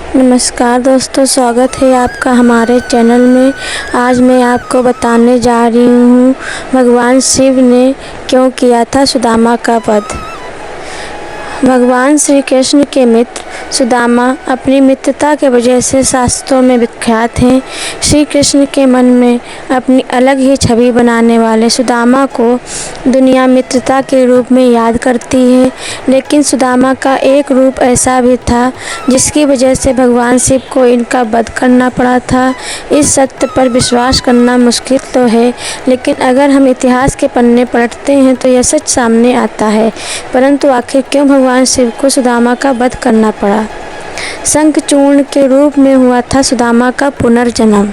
नमस्कार दोस्तों, स्वागत है आपका हमारे चैनल में। आज मैं आपको बताने जा रही हूँ भगवान शिव ने क्यों किया था सुदामा का वध। भगवान श्री कृष्ण के मित्र सुदामा अपनी मित्रता के वजह से शास्त्रों में विख्यात हैं। श्री कृष्ण के मन में अपनी अलग ही छवि बनाने वाले सुदामा को दुनिया मित्रता के रूप में याद करती है, लेकिन सुदामा का एक रूप ऐसा भी था जिसकी वजह से भगवान शिव को इनका वध करना पड़ा था। इस सत्य पर विश्वास करना मुश्किल तो है, लेकिन अगर हम इतिहास के पन्ने पलटते हैं तो यह सच सामने आता है। परंतु आखिर क्यों भगवान शिव को सुदामा का वध करना पड़ा? शंखचूर्ण के रूप में हुआ था सुदामा का पुनर्जन्म।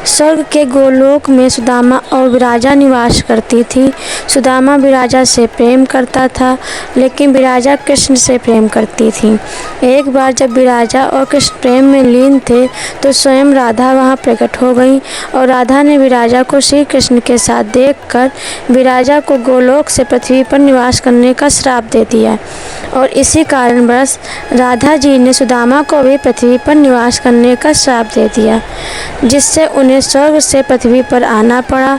स्वर्ग के गोलोक में सुदामा और विराजा निवास करती थी। सुदामा विराजा से प्रेम करता था, लेकिन विराजा कृष्ण से प्रेम करती थी। एक बार जब विराजा और कृष्ण प्रेम में लीन थे तो स्वयं राधा वहां प्रकट हो गई और राधा ने विराजा को श्री कृष्ण के साथ देखकर विराजा को गोलोक से पृथ्वी पर निवास करने का श्राप दे दिया और इसी कारणवश राधा जी ने सुदामा को भी पृथ्वी पर निवास करने का श्राप दे दिया, जिससे उन्हें स्वर्ग से पृथ्वी पर आना पड़ा।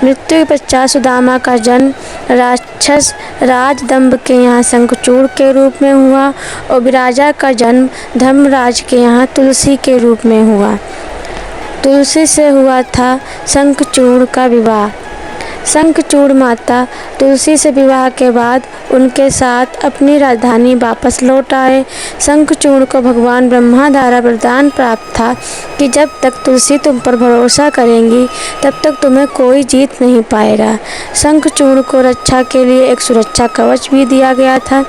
मृत्यु के पश्चात सुदामा का जन्म राक्षस राजदंभ के यहाँ शंखचूड़ के रूप में हुआ और विराजा का जन्म धर्मराज के यहाँ तुलसी के रूप में हुआ। तुलसी से हुआ था शंखचूड़ का विवाह। शंखचूड़ माता तुलसी से विवाह के बाद उनके साथ अपनी राजधानी वापस लौट आए। शंखचूड़ को भगवान ब्रह्मा द्वारा वरदान प्राप्त था कि जब तक तुलसी तुम पर भरोसा करेंगी तब तक तुम्हें कोई जीत नहीं पाएगा। शंखचूड़ को रक्षा के लिए एक सुरक्षा कवच भी दिया गया था।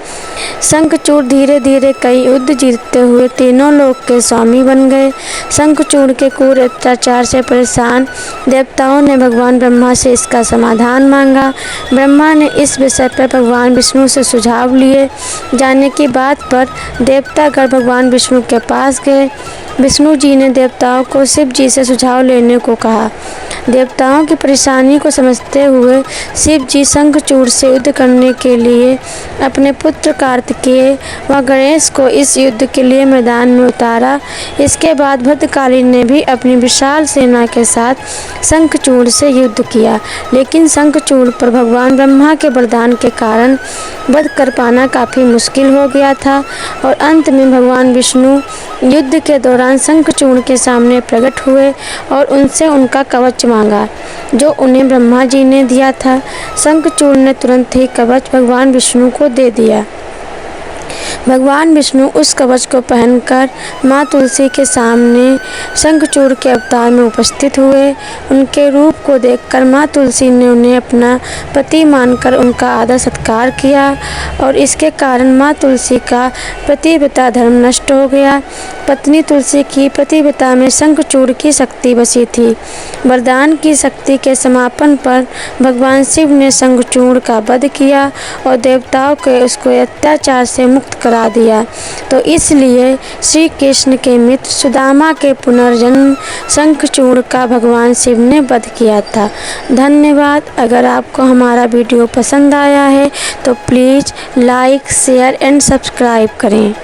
शंखचूड़ धीरे धीरे कई युद्ध जीतते हुए तीनों लोक के स्वामी बन गए। शंखचूड़ के क्रूर अत्याचार से परेशान देवताओं ने भगवान ब्रह्मा से इसका समाधान मांगा। ब्रह्मा ने इस विषय पर भगवान विष्णु से सुझाव लिए जाने की बात पर देवतागण भगवान विष्णु के पास गए। विष्णु जी ने देवताओं को शिव जी से सुझाव लेने को कहा। देवताओं की परेशानी को समझते हुए शिव जी शंखचूड़ से युद्ध करने के लिए अपने पुत्र कार्तिकेय व गणेश को इस युद्ध के लिए मैदान में उतारा। इसके बाद भद्रकाली ने भी अपनी विशाल सेना के साथ शंखचूड़ से युद्ध किया, लेकिन शंखचूड़ पर भगवान ब्रह्मा के वरदान के कारण वध कर पाना काफ़ी मुश्किल हो गया था और अंत में भगवान विष्णु युद्ध के दौरान शंखचूड़ के सामने प्रकट हुए और उनसे उनका कवच मांगा, जो उन्हें ब्रह्मा जी ने दिया था। शंखचूड़ ने तुरंत ही कवच भगवान विष्णु को दे दिया। भगवान विष्णु उस कवच को पहनकर माँ तुलसी के सामने शंखचूड़ के अवतार में उपस्थित हुए। उनके रूप को देखकर माँ तुलसी ने उन्हें अपना पति मानकर उनका आदर सत्कार किया और इसके कारण माँ तुलसी का पतिव्रता धर्म नष्ट हो गया। पत्नी तुलसी की पतिव्रता में शंखचूड़ की शक्ति बसी थी। वरदान की शक्ति के समापन पर भगवान शिव ने शंखचूड़ का वध किया और देवताओं के उसको अत्याचार से मुक्त करा दिया। तो इसलिए श्री कृष्ण के मित्र सुदामा के पुनर्जन्म शंखचूड़ का भगवान शिव ने वध किया था। धन्यवाद। अगर आपको हमारा वीडियो पसंद आया है तो please like, share and subscribe करें।